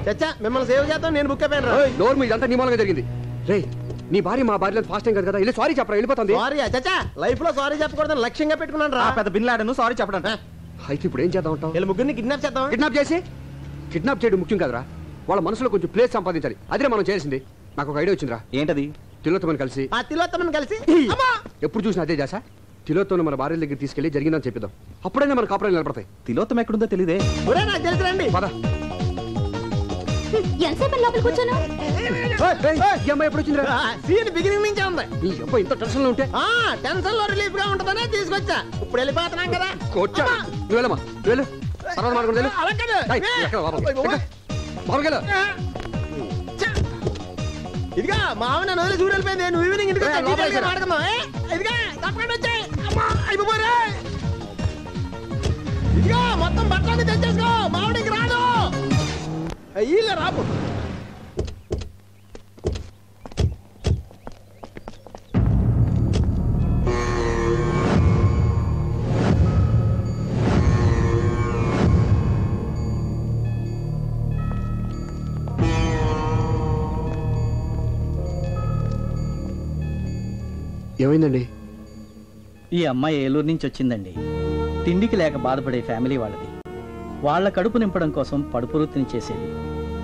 చచ్చా మిమ్మల్ని సేవ్ చేద్దాం నేను బుక్ అయిపోయాను. డోర్ మీద అంతా నీ మూలంగా జరిగింది. రే నీ భార్య మా భార్య ఫాస్ట్ టైం కదా, వెళ్ళి సారీ చెప్పరా, వెళ్ళిపోతుంది. సారీ చచ్చా, లైఫ్ లో సారీ చెప్పకూడదని లక్ష్యంగా పెట్టుకున్నాను రా. పెద్ద బిన్లాడను సారీ చెప్పడం. అయితే ఇప్పుడు ఏం చేద్దాం అంటావు? వీళ్ళ ముగ్గురిని కిడ్నాప్ చేద్దాం. కిడ్నాప్ చేయడం ముఖ్యం కదరా, వాళ్ళ మనసులో కొంచెం ప్లేస్ సంపాదించాలి. అదే మనం చేసింది. నాకు ఒక ఐడియా వచ్చిందిరా. ఏంటది? తిలోత్తమని కలిసి ఎప్పుడు చూసినా అదే చేసా. తిలోత్తమని మన భార్య దగ్గర తీసుకెళ్లి జరిగిందని చెప్పిద్దాం. అప్పుడైనా మన కాపురాలు నిలబడతాయి. తిలోత్తమ ఎక్కడుందో తెలియదే. నాకు తెలుసురండి. పద. ఎప్పుడు వచ్చిందిరా? సీన్ బిగినింగ్ నుంచే ఉంది. నీ అబ్బాయి ఇంత టెన్షన్ లో ఉంటే టెన్షన్ లో రిలీఫ్ గా ఉంటదనే తీసుకొచ్చా. ఇప్పుడు వెళ్ళిపోతున్నాం కదా. నువ్వు వెళ్ళమ్మా, నువ్వు వెళ్ళు. తర్వాత మాట్లాడుకుంటా. ఇదిగా మా ఆవిడ నన్ను చూడు వెళ్ళిపోయింది. నువ్వు ఈవినింగ్ ఇంటికి మాట్లాడుకుందాం. ఇదిగా తప్పకుండా వచ్చాయి. అయిపోరే ఇదిగా మొత్తం బట్టలన్నీ తెచ్చేసుకో. మావిడికి రాదు వీళ్ళ రాపు. ఏమైందండి? ఈ అమ్మాయి ఏలూరు నుంచి వచ్చిందండి. తిండికి లేక బాధపడే ఫ్యామిలీ వాళ్ళది. వాళ్ళ కడుపు నింపడం కోసం పడుపు వృత్తిని చేసేది.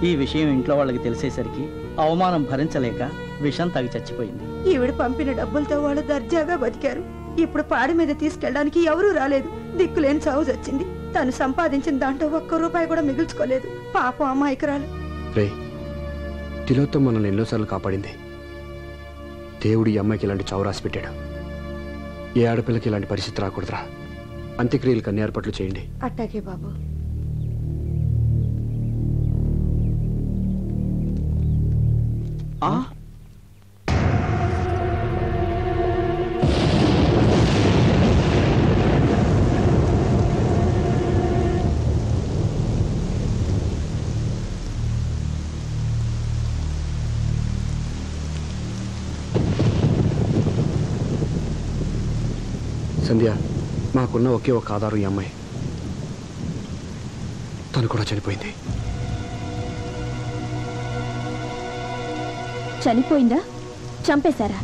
ఈ విషయం ఇంట్లో వాళ్ళకి తెలిసేసరికి అవమానం భరించలేక విషం తాగి చచ్చిపోయింది. ఈవిడ పంపిన డబ్బులతో వాళ్ళు దర్జాగా బతికారు. ఇప్పుడు పాడి మీద తీసుకెళ్ళడానికి ఎవరూ రాలేదు. దిక్కులేని చావు వచ్చింది. తను సంపాదించిన దాంట్లో ఒక్క రూపాయి కూడా మిగుల్చుకోలేదు. పాపం అమాయకురాలు. రే, తిలోత్తమ మనల్ని ఎన్నోసార్లు కాపాడింది. దేవుడు ఈ అమ్మాయికి ఇలాంటి చావు రాసి పెట్టాడు. ఏ ఆడపిల్లకి ఇలాంటి పరిస్థితి రాకూడదురా. అంత్యక్రియలకు అన్ని ఏర్పాట్లు చేయండి. అట్టాగే బాబు. సంధ్య, మాకున్న ఒకే ఒక ఆధారం ఈ అమ్మాయి. తను కూడా చనిపోయింది. చనిపోయిందా? చంపేశారా?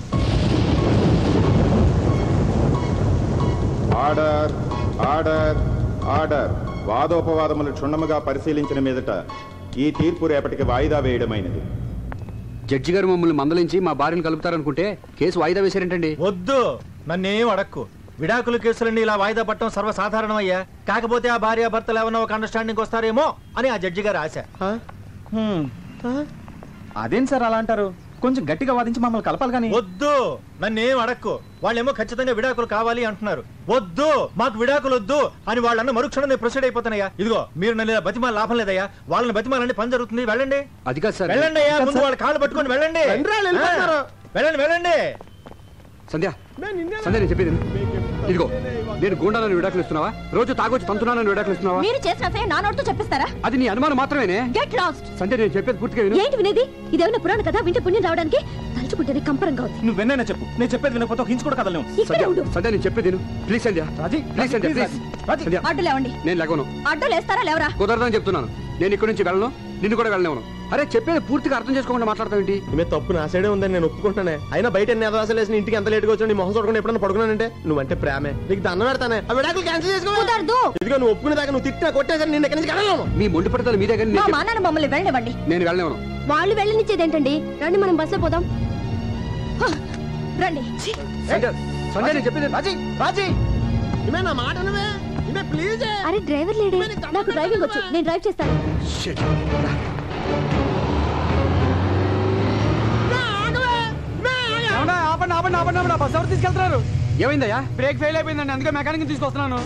Order order order. వాదోపవాదములు క్షుణ్ణముగా పరిశీలించిన మీదట ఈ తీర్పు రేపటికి వాయిదా వేయడమైనది. జడ్జి గారు మమ్మల్ని మందలించి మా భార్యను కలుపుతారనుకుంటే కేసు వాయిదా వేశారేంటండి? వద్దు, నన్నేం అడక్కు. విడాకుల కేసులన్నీ ఇలా వాయిదా పట్టడం సర్వసాధారణమయ్యా. కాకపోతే ఆ భార్య భర్తలు ఏమన్నా ఒక అండర్స్టాండింగ్ వస్తారేమో అని ఆ జడ్జి గారు ఆశ. అదేం సార్ అలా అంటారు? కొంచెం గట్టిగా వాదించి మమ్మల్ని కలపాలి. కానీ వద్దు, నన్నేం అడక్కు. వాళ్ళేమో ఖచ్చితంగా విడాకులు కావాలి అంటున్నారు. వద్దు, మాకు విడాకులు వద్దు అని వాళ్ళన్న మరుక్షణం నేను ప్రొసీడ్ అయిపోతానయ్యా. ఇదిగో మీరు నన్ను బతిమాల లాభం లేదయ్యా. వాళ్ళని బతిమాలంటే పని జరుగుతుంది. వెళ్ళండి. అది కాదు సార్. వెళ్ళండి అయ్యా, ముందు వాళ్ళ కాళ్ళు పట్టుకొని వెళ్ళండి. వెళ్ళండి వెళ్ళండి. సంధ్య, సంధ్య నేను చెప్పేది ఇదిగో, నేను గుండాలని విడాకులు ఇస్తున్నావా? రోజు తాగొచ్చి తంతున్నానని విడాకులు ఇస్తున్నావా? మీరు చేసిన నా నోటితో చెప్పిస్తారా? అది నీ అనుమానం మాత్రమేనే. Get lost. సంధ్య, నేను చెప్పేది పూర్తిగా విను. ఏంటి వినేది? ఇదేమైనా పురాణ కదా? వింటే పుణ్యం రావడానికి తలుచుకుంటేనే కంపరంగా ఉంది. నువ్వు వెన్నైనా చెప్పు, నేను చెప్పేది వినకపోతే ఒక హించ్ కూడా కదలేము. సంధ్య, నేను చెప్పేది విను please. Sandhya, please Sandhya, please. అడ్డు లేవండి. నేను లేవను. అడ్డు లేస్తారా లేవరా? కుదరదని చెప్తున్నాను. నేను ఇక్కడి నుంచి వెళ్ళను, నిన్ను కూడా వెళ్ళలేను. అరే, చెప్పేది పూర్తిగా అర్థం చేసుకోకుండా మాట్లాడతావు ఏంటి? ఈమె తప్పు నా సైడే ఉందని నేను ఒప్పుకుంటానే. అయినా బయట ఎన్ని అదవాసాలు వేసిన ఇంటికి ఎంత లేట్గా వచ్చి మొహం చూడకుండా ఎప్పుడన్నా పడుకున్నానంటే నువ్వంటే ప్రేమే. నీకు దండం పెడతానే. ఆ విడాకులు క్యాన్సిల్ చేసుకో. ఇదిగో నువ్వు ఒప్పుకునే దాకా నువ్వు తిట్టినా కొట్టేసరి నేను ఎక్కడి నుంచి వెళ్ళను. మీ మొండి పడతాను మీ దగ్గర. మా నాన్న మమ్మల్ని వెళ్ళనివ్వండి. నేను వెళ్ళలేను. వాళ్ళు వెళ్ళనిచ్చేది ఏంటండి? రండి మనం బస్సులో పోదాం. రండి. సంధ్య, నేను చెప్పేది. రాజీ, రాజీ, ఈమె నా మాట నువ్వే. ఈమె ప్లీజ్. అరే డ్రైవర్ లేడే? నాకు డ్రైవింగ్ వచ్చు, నేను డ్రైవ్ చేస్తాను. బస్ ఎవరు తీసుకెళ్తున్నారు? ఏమైందయ్యా? బ్రేక్ ఫెయిల్ అయిపోయిందండి, అందుకే మెకానిక్ తీసుకొస్తున్నాను.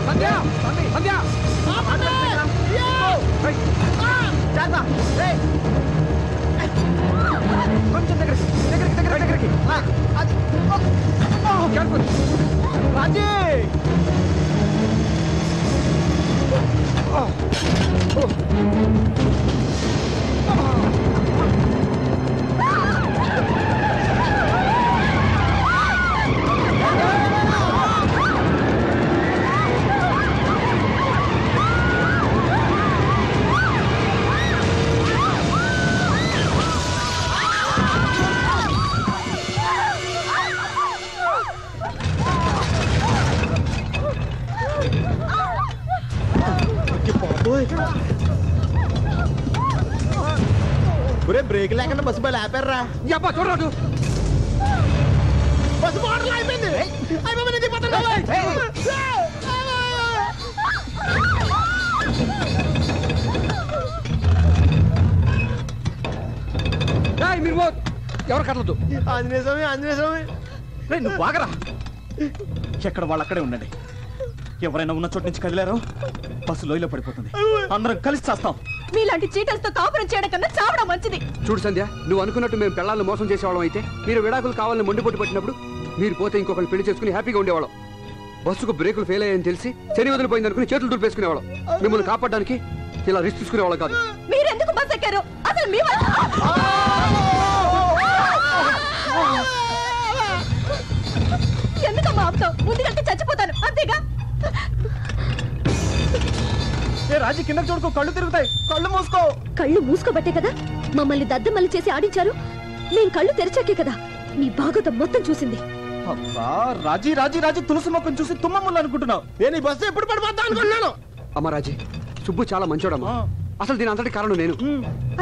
సంధ్య, సంధ్య, ఆగకుండా బస్సు బయలు ఆపారా యబ్బా చూడరాదు బస్సు బోర్డర్లో అయిపోయింది అయిపోయింది దిగిపోతాను మీరు ఎవరు కదలదు. ఆంజనేయ స్వామి ఆంజనేయ స్వామి రేయ్, నువ్వు బాగరా. ఎక్కడ వాళ్ళు అక్కడే ఉండండి. ఎవరైనా ఉన్న చోటు నుంచి కదిలారో బస్సు లోయలో పడిపోతుంది. అందరం కలిసి చేస్తాం. మీలాంటి చీటలతో కాపురం చేయడం కన్నా చావడం మంచిది. చూడు సంధ్య, నువ్వు అనుకున్నట్టు మేము పిల్లల్ని మోసం చేసేవాళ్ళం అయితే మీరు విడాకులు కావాలని మొండిపోటు పట్టినప్పుడు మీరు పోతే ఇంకొకరిని పెళ్లి చేసుకుని హ్యాపీగా ఉండేవాళ్ళం. బస్సుకు బ్రేకులు ఫెయిల్ అయ్యాయని తెలిసి శని వదిలిపోయింది అనుకుని చేతులు దులిపేసుకునేవాళ్ళం. మిమ్మల్ని కాపాడడానికి ఇలా రిస్క్ తీసుకునేవాళ్ళం కాదు. మీరెందుకు బస్ ఎక్కారు? అసలు మీ ఎందుకమ్మా ఆపుతావు? ముందుకంటే చచ్చిపోతాను అంతేగా. రాజీ కింద చూడుకో, కళ్ళు తిరుగుతాయి. కళ్ళు మూసుకో. కళ్ళు మూసుకోబట్టే కదా మమ్మల్ని దద్దమల్లి చేసి ఆడించారు. నేను కళ్ళు తెరిచాకే కదా నీ భాగవతం మొత్తం చూసింది. అబ్బా, రాజీ రాజీ రాజీ తులసి మొక్కను చూసి తుమ్మములు అనుకుంటున్నావు. నేను ఈ బస్సు ఎప్పుడు పడిపోతా అనుకున్నాను. అమ్మ రాజీ, సుబ్బు చాలా మంచోడమ్మా. అసలు దీని అంతటి కారణం నేను.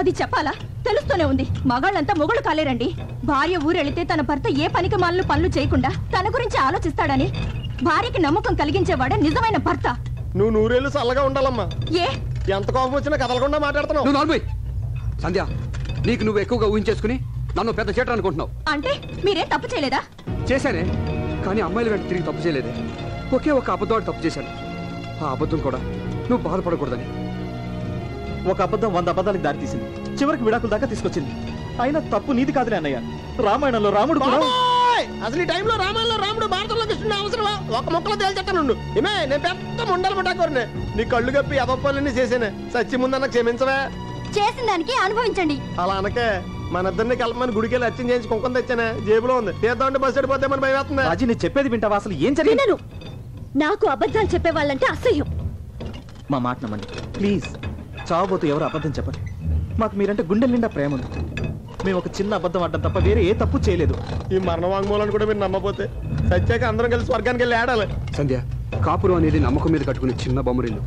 అది చెప్పాలా? తెలుస్తూనే ఉంది. మగాళ్ళంతా మొగుళ్ళు కాలేరండి. భార్య ఊరెళితే తన భర్త ఏ పనికి మాలను పనులు చేయకుండా తన గురించి ఆలోచిస్తాడని భార్యకి నమ్మకం కలిగించేవాడే నిజమైన భర్త. నువ్వు నూరేళ్ళు చల్లగా ఉండాలమ్మా. ఏ ఎంత కోపం వచ్చినా కదలకుండా మాట్లాడుతున్నావు. నువ్వు నార్మల్ సంధ్య, నీకు నువ్వు ఎక్కువగా ఊహించేసుకుని నన్ను పెద్ద చేట అనుకుంటున్నావు. అంటే మీరేం తప్పు చేయలేదా? చేశానే, కానీ అమ్మాయిల వెంట తిరిగి తప్పు చేయలేదే. ఒకే ఒక అబద్ధం తప్పు చేశాను. ఆ అబద్ధం కూడా నువ్వు బాధపడకూడదని. ఒక అబద్ధం 100 అబద్ధాలకు దారితీసింది. చివరికి విడాకుల దాకా తీసుకొచ్చింది. అయినా తప్పు నీది కాదులే అన్నయ్య. రామాయణంలో రాముడు కూడా అసలు ఈ టైంలో రామాయణంలో రాముడు భారతంలో కృష్ణుడు అవసరమా? ఒక మొక్కలో తేల్చెట్టాను. ఏమే నేను పెద్ద ముండలు పట్టాకోరనే నీ కళ్ళు కప్పి అదొప్పలన్నీ చేసేనే. సచ్చి ముందన్న క్షమించవే. చేసిన దానికి అనుభవించండి. అలా అనకే. మన ఇద్దరిని కలపమని గుడికెళ్ళి అర్చన చేయించి కుంకుమ తెచ్చానే, జేబులో ఉంది. తీద్దామంటే బస్సు వెళ్ళిపోతే మన భయం వేస్తుంది. రాజీ, నేను చెప్పేది వింటావా? అసలు ఏం జరిగింది? వినను. నాకు అబద్ధాలు చెప్పేవాళ్ళంటే అసహ్యం. మా మాట నమ్మండి ప్లీజ్. చావబోతూ ఎవరు అబద్ధం చెప్పండి. మాకు మీరంటే గుండెల నిండా ప్రేమ ఉంది. మేము ఒక చిన్న అబద్ధం ఆడడం తప్ప వేరే ఏ తప్పు చేయలేదు. ఈ మరణ వాంగ్మూలాన్ని కూడా మీరు నమ్మపోతే సత్యాక అందరం కలిసి స్వర్గానికి వెళ్ళి ఆడాలి. సంధ్య, కాపురం అనేది నమ్మకం మీద కట్టుకునే చిన్న బొమ్మరిల్లు.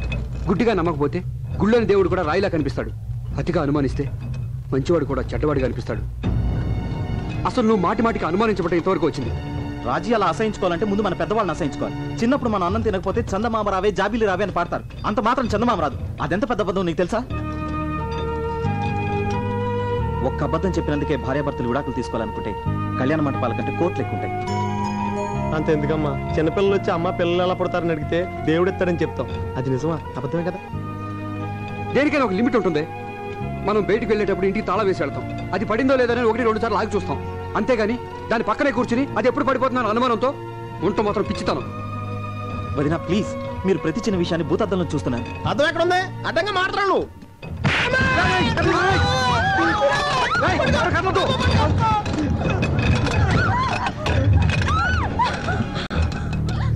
గుడ్డిగా నమ్మకపోతే గుళ్ళని దేవుడు కూడా రాయిలా కనిపిస్తాడు. అతిగా అనుమానిస్తే మంచివాడు కూడా చెడ్డవాడిగా అనిపిస్తాడు. అసలు నువ్వు మాటి మాటికి అనుమానించబట్టే ఇంతవరకు వచ్చింది. రాజీ అలా అసహించుకోవాలంటే ముందు మన పెద్దవాళ్ళని అసహించుకోవాలి. చిన్నప్పుడు మన అన్నం తినకపోతే చందమామ రావే జాబీలు రావే అని పాడతారు. అంత మాత్రం చందమామ రాదు. అదెంత పెద్ద అబద్ధం నీకు తెలుసా? ఒక్క అబద్ధం చెప్పినందుకే భార్యాభర్తలు విడాకులు తీసుకోవాలనుకుంటే కళ్యాణ మంటపాల కంటే కోట్లు ఎక్కువ ఉంటాయి. అంత ఎందుకమ్మా, చిన్నపిల్లలు వచ్చి అమ్మ పిల్లలు ఎలా పడతారని అడిగితే దేవుడు ఎత్తాడని చెప్తాం. అది నిజమా అబద్ధమే కదా? దేనికైనా ఒక లిమిట్ ఉంటుంది. మనం బయటికి వెళ్ళేటప్పుడు ఇంటికి తాళం వేసి వెళ్తాం. అది పడిందో లేదని 1-2 సార్లు ఆగి చూస్తాం. అంతేగాని దాని పక్కనే కూర్చుని అది ఎప్పుడు పడిపోతుందని అనుమానంతో ఉంటూ మాత్రం పిచ్చితాను. వదినా ప్లీజ్, మీరు ప్రతి చిన్న విషయాన్ని భూతద్దంలో చూస్తున్నారు. అర్థం ఎక్కడ ఉంది? అడ్డంగా మాట్లాడు నువ్వు.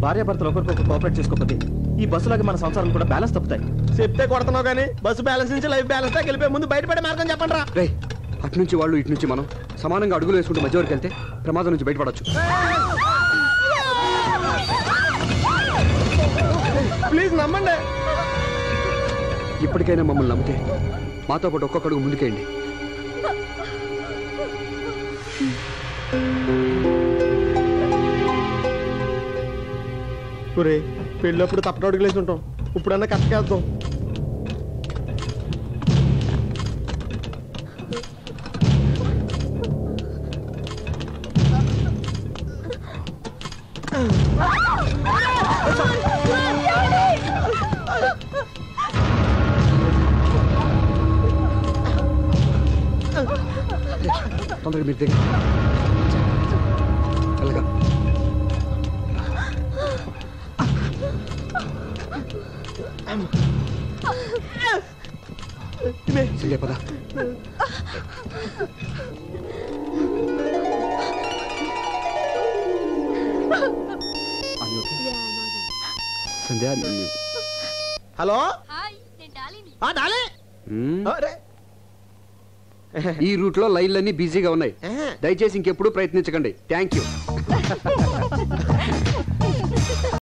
భార్యాభర్తలు ఒకరికొకరు కోఆపరేట్ చేసుకోకపోతే ఈ బస్సులాగా మన సంసారాలు కూడా బ్యాలెన్స్ తప్పుతాయి. చెప్తే కొడుతున్నావు కానీ బస్సు బ్యాలెన్స్ నుంచి లైఫ్ బ్యాలెన్స్ దాకా వెళ్ళిపోయి ముందు బయటపడే మార్గం చెప్పండి రా. రే, అటు నుంచి వాళ్ళు ఇటు నుంచి మనం సమానంగా అడుగులు వేసుకుంటూ మధ్య వరకు వెళ్తే ప్రమాదం నుంచి బయటపడచ్చు. ప్లీజ్ నమ్మండి. ఇప్పటికైనా మమ్మల్ని నమ్మితే మాతో పాటు ఒక్కొక్క అడుగు ముందుకేయండి. ఒరే, పెళ్ళప్పుడు తప్పట అడుగులేసి ఉంటాం. ఇప్పుడన్నా కష్టకేద్దాం. తొందరగా మీరు దగ్గర వెళ్ళగా సంజయ్ పద. సంధ్య, హలో డాలీ. ఈ రూట్ లో లైన్లన్నీ బిజీగా ఉన్నాయి. దయచేసి ఇంకెప్పుడు ప్రయత్నించకండి. Thank you.